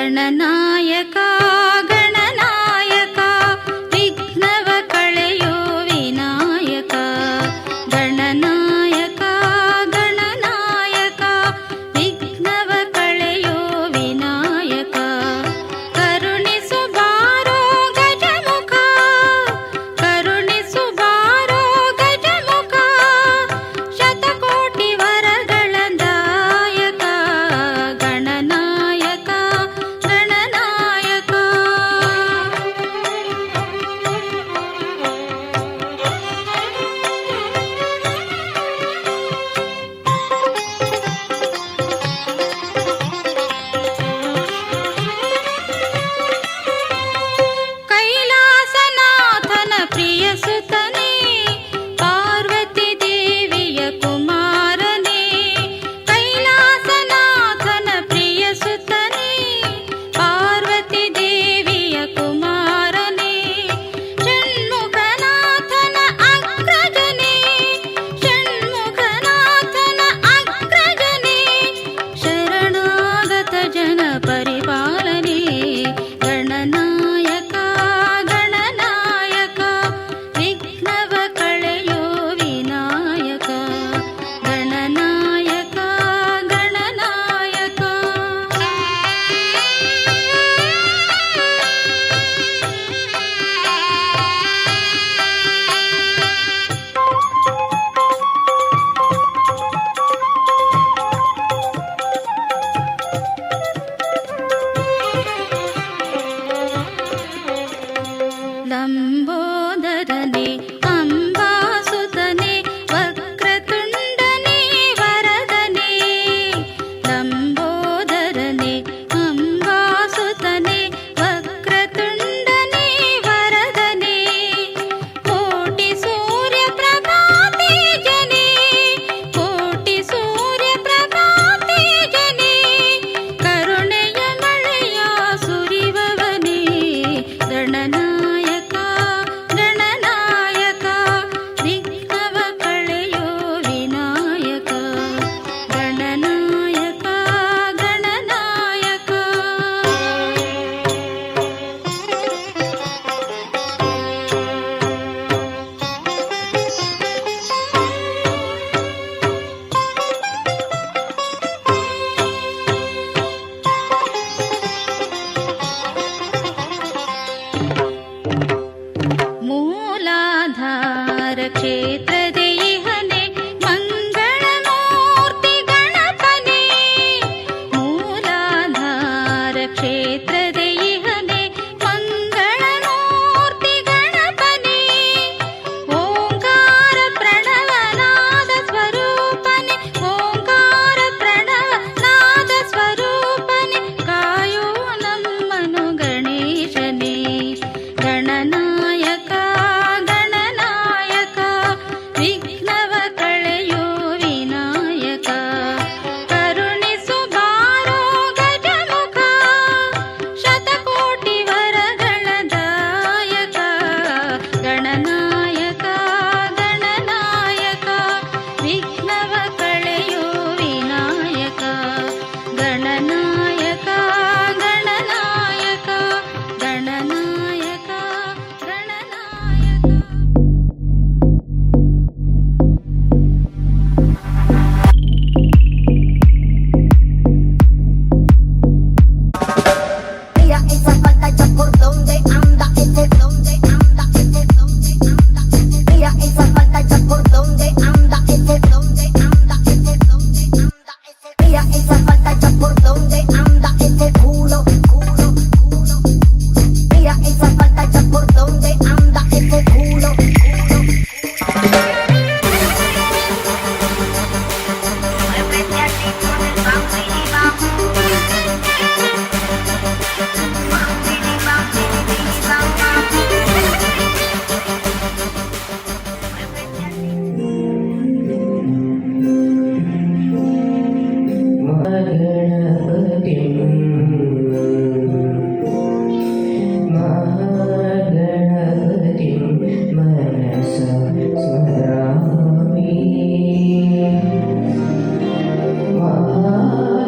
ಗಣನಾಯಕ ಗಣನಾಯಕ ವಿಘ್ನವ ಕಳೆಯೋ ವಿನಾಯಕ. ಗಣನಾಯಕ ಗಣನಾಯಕ ವಿಘ್ನವ ಕಳೆಯೋ ವಿನಾಯಕ. ಕರುಣಿಸು ಬಾರೋ ಗಜಮುಖ, ಕರುಣಿಸು ಬಾರೋ ಗಜಮುಖ, ಶತಕೋಟಿ ವರಗಳ ದಾಯಕ. ಗಣನಾಯಕ ಗಣನಾಯಕ. ಕೈಲಾಸನಾಥನ ಪ್ರಿಯ ಸುತನೇ, ಪಾರ್ವತಿ ದೇವಿಯ ಕುಮಾರನೇ. ಕೈಲಾಸನಾಥನ ಪ್ರಿಯ ಸುತನೇ, ಪಾರ್ವತಿ ದೇವಿಯ ಕುಮಾರನೇ. ಷಣ್ಮುಖನಾಥನ ಅಗ್ರಜನೇ, ಷಣ್ಮುಖನಾಥನ ಅಗ್ರಜನೇ. ಶರಣಾಗತ ಜನ ಪರಿಪಾಲನೆ. ಗಣನಾಯಕ ಗಣನಾಯಕ ವಿಘ್ನವ ಕಳೆಯೋ ವಿನಾಯಕ. ಗಣನಾಯಕ ಗಣನಾಯಕ. ಲಂಬೋದರನೇ ಅಂಬಾಸುತನೇ, ವಕ್ರತುಂಡನೇ ವರದನೇ. ಲಂಬೋದರನೇ ಅಂಬಾಸುತನೇ, ವಕ್ರತುಂಡನೇ ವರದನೇ. ಕೋಟಿ ಸೂರ್ಯ ಪ್ರಭಾ ತೇಜನೇ, ಕೋಟಿ ಸೂರ್ಯ ಪ್ರಭಾ ತೇಜನೇ. ಕರುಣೆಯ ಮಳೆಯ ಸುರಿವವನೇ. ಗಣನಾಯಕ ಗಣನಾಯಕ ವಿಘ್ನವ ಕಳೆಯೋ ವಿನಾಯಕ. ಗಣನಾಯಕ ಗಣನಾಯಕ. ಮೂಲಾಧಾರ ಕ್ಷೇತ್ರದೇ ಇಹನೆ, ಮಂಗಳಮೂರ್ತಿ ಗಣಪನೇ. ಮೂಲಾಧಾರ ಕ್ಷೇತ್ರದೇ ಇಹನೆ, ಮಂಗಳಮೂರ್ತಿ ಗಣಪನೇ. ಓಂಕಾರ ಪ್ರಣವನಾದ ಸ್ವರೂಪನೆ, ಓಂಕಾರ ಪ್ರಣವನಾದ ಸ್ವರೂಪನೆ. ಕಾಯೋ ನಮ್ಮನು ಗಣೇಶನೇ. ಗಣನಾಯಕ ಗಣನಾಯಕ ವಿಘ್ನವ ಕಳೆಯೋ ವಿನಾಯಕ. ಕರುಣಿಸು ಬಾರೋ ಗಜಮುಖ, ಶತಕೋಟಿ ವರಗಳ ದಾಯಕ. Gananayaka Gananayaka ವಿಘ್ನವ ಕಳೆಯೋ Vinayaka. Gananayaka Gananayaka Gananayaka Gananayaka. Mira esa falda ya por donde anda, ese donde anda, ese donde anda. Mira esa falda ya por donde anda, ese donde anda, ese donde anda, ese. Mira esa falda ya por donde anda, ese culo, culo, culo. Mira esa falda ya por donde anda, ese culo, culo. Muévete así con el bambi y bambi.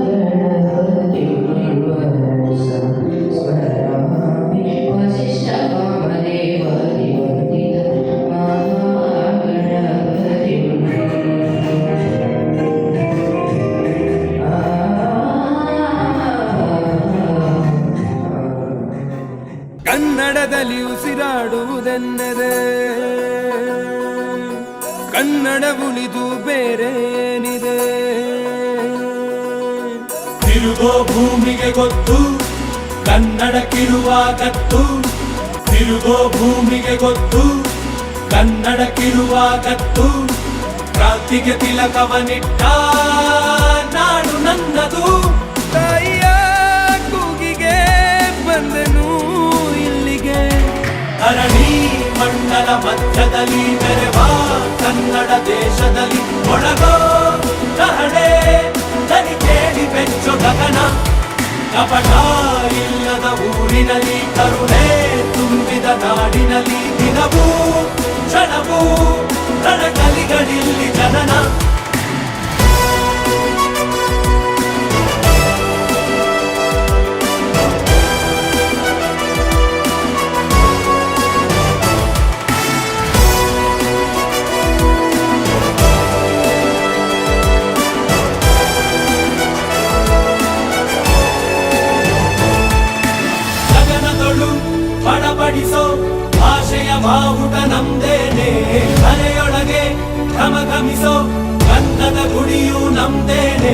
Mahaganapati ಮನಸ ಕನ್ನಡದಲ್ಲಿ ಉಸಿರಾಡುವುದೆನ್ನದೆ ಕನ್ನಡ ಉಳಿದು ಬೇರೆ ಏನಿದೆ? ತಿರುಗೋ ಭೂಮಿಗೆ ಗೊತ್ತು ಕನ್ನಡಕ್ಕಿರುವ ಗತ್ತು, ತಿರುಗೋ ಭೂಮಿಗೆ ಗೊತ್ತು ಕನ್ನಡಕ್ಕಿರುವ ಗತ್ತು. ಕ್ರಾಂತಿಗೆ ತಿಲಕವನಿಟ್ಟ ನಾಡು ನನ್ನದು. ತಾಯಿಯ ಕೂಗಿಗೆ ಬಂದೆನು ಇಲ್ಲಿಗೆ, ಧರಣಿ ಮಂಡಲ ಮಧ್ಯದಲ್ಲಿ ಮೆರೆವ ಕನ್ನಡ ದೇಶದಲ್ಲಿ ಒಳಗೋ ಕಹಳೆ ದನಿ ಕೇಳಿ ಬೆಚ್ಚು ಗಗನ. ಕಪಟ ಇಲ್ಲದ ಊರಿನಲ್ಲಿ ಕರುಣೆ ತುಂಬಿದ ನಾಡಿನಲ್ಲಿ ದಿನವೂ ಕ್ಷಣವೂ ರಣಕಲಿಗಳಿಲ್ಲಿ ಜನನ. ಬಡಬಡಿಸೋ ಭಾಷೆಯ ಬಾವುಟ ನಮ್ದೇನೆ, ಮನೆಯೊಳಗೆ ಘಮಘಮಿಸೋ ಗಂಧದ ಗುಡಿಯು ನಮ್ದೇನೆ.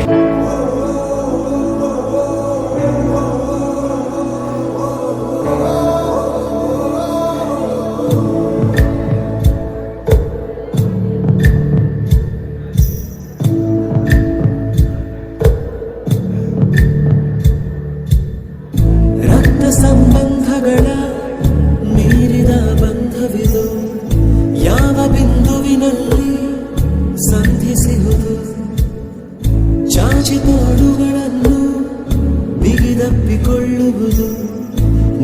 ರಕ್ತ ಸಂಬಂಧಗಳ ಮೀರಿದ ಬಂಧವಿದು ಯಾವ ಬಿಂದುವಿನಲ್ಲಿ ಸಂಧಿಸುವುದು. ಚಾಚಿ ತೋಳುಗಳನ್ನು ಬಿಗಿದಪ್ಪಿಕೊಳ್ಳುವುದು,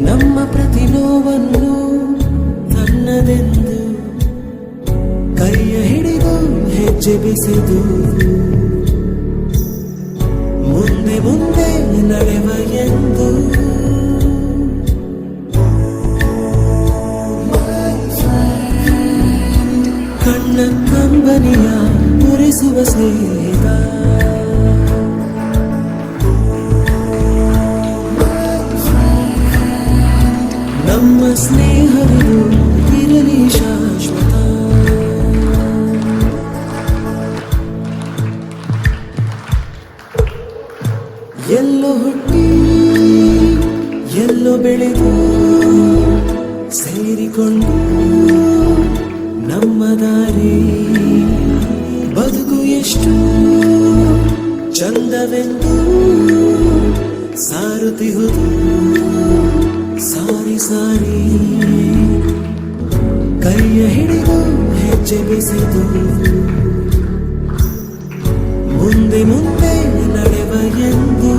ನಮ್ಮ ಪ್ರತಿ ನೋವನ್ನು ತನ್ನದೆಂದು ಕೈಯ ಹಿಡಿದು ಹೆಜ್ಜೆ ಬೆಸೆದು ಮುಂದೆ ಮುಂದೆ ನಡೆವ ಎಂದು. ಕಣ್ಣ ಕಂಬನಿಯ ಮುರಿಸುವ ಸ್ನೇಹಿತ, ನಮ್ಮ ಸ್ನೇಹವಿದು ಇರಲಿ ಶಾಶ್ವತ. ಎಲ್ಲೋ ಹುಟ್ಟಿ ಎಲ್ಲೋ ಬೆಳೆದು ಸೇರಿಕೊಂಡು ನಮ್ಮ ದಾರಿ ಬದುಕು ಎಷ್ಟು ಚಂದವೆಂದು ಸಾರುತ್ತಿಹುದು ಸಾರಿ ಸಾರಿ. ಕೈಯ ಹಿಡಿದು ಹೆಜ್ಜೆ ಬೆಸೆದು ಮುಂದೆ ಮುಂದೆ ನಡೆವ ಎಂದು.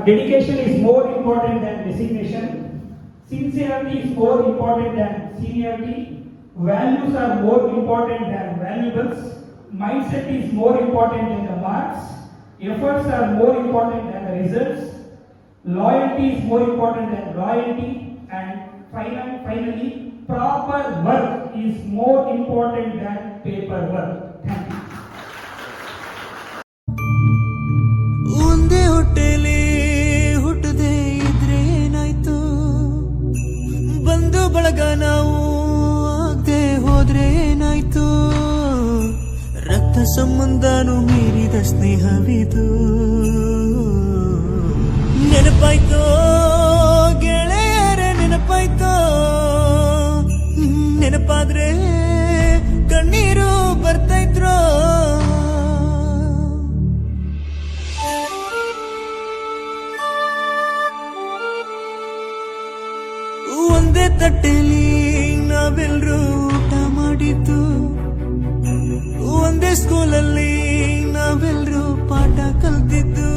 dedication is more important than designation. Sincerity is more important than seniority. Values are more important than valuables. Mindset is more important than the marks. Efforts are more important than the results. Loyalty is more important than loyalty. And finally, proper work is more important than paperwork. Thank you. ಒಂದೇ ಹೊಟ್ಟೆಲಿ ಹುಟ್ಟದೆ ಇದ್ರೆ ಏನಾಯ್ತು, ಬಂದು ಬಳಗ ನಾವು ಆಗದೆ ಹೋದ್ರೆ ಏನಾಯ್ತು, ರಕ್ತ ಸಂಬಂಧನು ಮೀರಿದ ಸ್ನೇಹವಿದು. ನೆನಪಾಯ್ತೋ ಗೆಳೆಯರೇ, ನೆನಪಾಯ್ತೋ, ನೆನಪಾದ್ರೆ ಕಣ್ಣೀರು ಬರ್ತಾಯಿದ್ರು. ಒಂದೇ ತಟ್ಟೆಲಿ ನಾವೆಲ್ಲರೂ ಊಟ ಮಾಡಿದ್ದು, ಒಂದೇ ಸ್ಕೂಲಲ್ಲಿ ನಾವೆಲ್ಲರೂ ಪಾಠ ಕಲ್ತಿದ್ದು,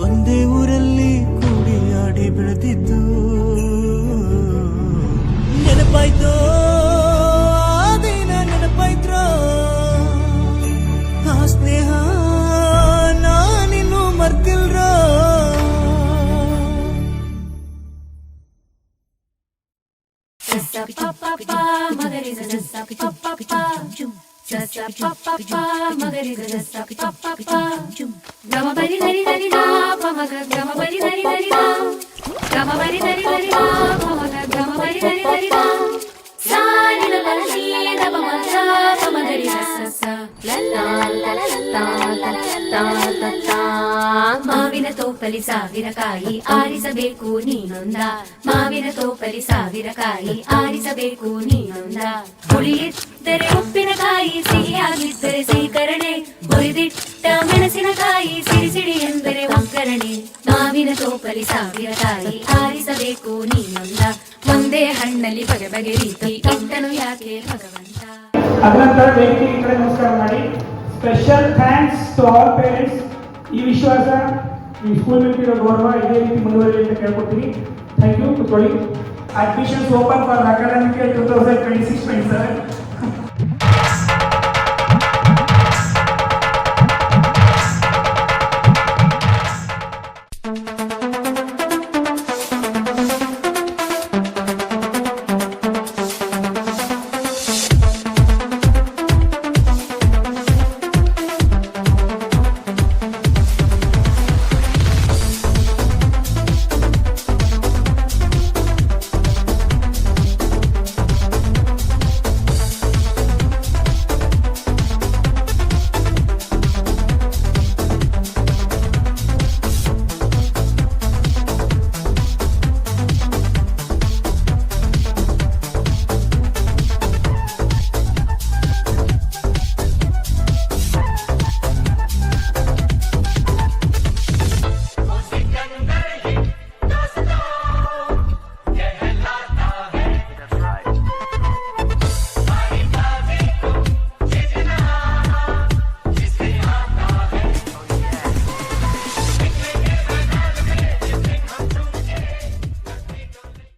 ಒಂದೇ ಊರಲ್ಲಿ ಕೂಡಿ ಆಡಿ ಬೆಳೆದಿದ್ದು. ನೆನಪಾಯ್ತೋ ಆ ದಿನ, ನೆನಪಾಯ್ತ್ರೋ ಆ ಸ್ನೇಹ ನಾನಿನ್ನು ಮರ್ತಿಲ್ರೋ. Sa pa pa pa magariza sa pa pa pa jum sa pa pa pa magariza sa pa pa pa jum gama bari dari dari da pa maga gama bari dari dari da gama bari dari dari da pa maga gama bari dari dari da sa ni la la ni da pa maga pa magariza sa la la la la la la la la la. ಮಾವಿನ ತೋಪಲಿ ಸಾವಿರ ಕಾಯಿ ಆರಿಸಬೇಕು ನೀನೊಂದ, ಮಾವಿನ ತೋಪಲಿ ಸಾವಿರ ಕಾಯಿ ಆರಿಸಬೇಕು ನೀನೊಂದ. ಹುಳಿಯಿದ್ದರೆ ಉಪ್ಪಿನಕಾಯಿ, ಸಿಹಿಯಾಗಿದ್ದರೆ ಸೀಕರಣೆ, ಹುರಿದಿಟ್ಟ ಮೆಣಸಿನಕಾಯಿ, ಸಿಡಿ ಸಿಡಿ ಎಂದರೆ ಒಗ್ಗರಣೆ. ಮಾವಿನ ತೋಪಲಿ ಸಾವಿರ ಕಾಯಿ ಆರಿಸಬೇಕು ನೀನೊಂದ, ಒಂದೇ ಹಣ್ಣಲ್ಲಿ ಬಗೆ ಬಗೆ ರೀತಿ ಇಟ್ಟನು ಯಾಕೆ ಭಗವಂತ. ಅದನಂತರ ವೇದಿಕೆ ಈ ಕಡೆ ನಮಸ್ಕಾರ ಮಾಡಿ. Special thanks to all parents. ಈ ವಿಶ್ವಾಸ, ಈ ಸ್ಕೂಲ್ ಮೇಲೆ ಗೌರವ ಇದೇ ರೀತಿ ಮುಂದುವರಿಲಿ ಅಂತ ಕೇಳ್ಕೊತೀನಿ. Thank you. ಕುತ್ಕೊಳ್ಳಿ. Admissions open for academic 2026-27.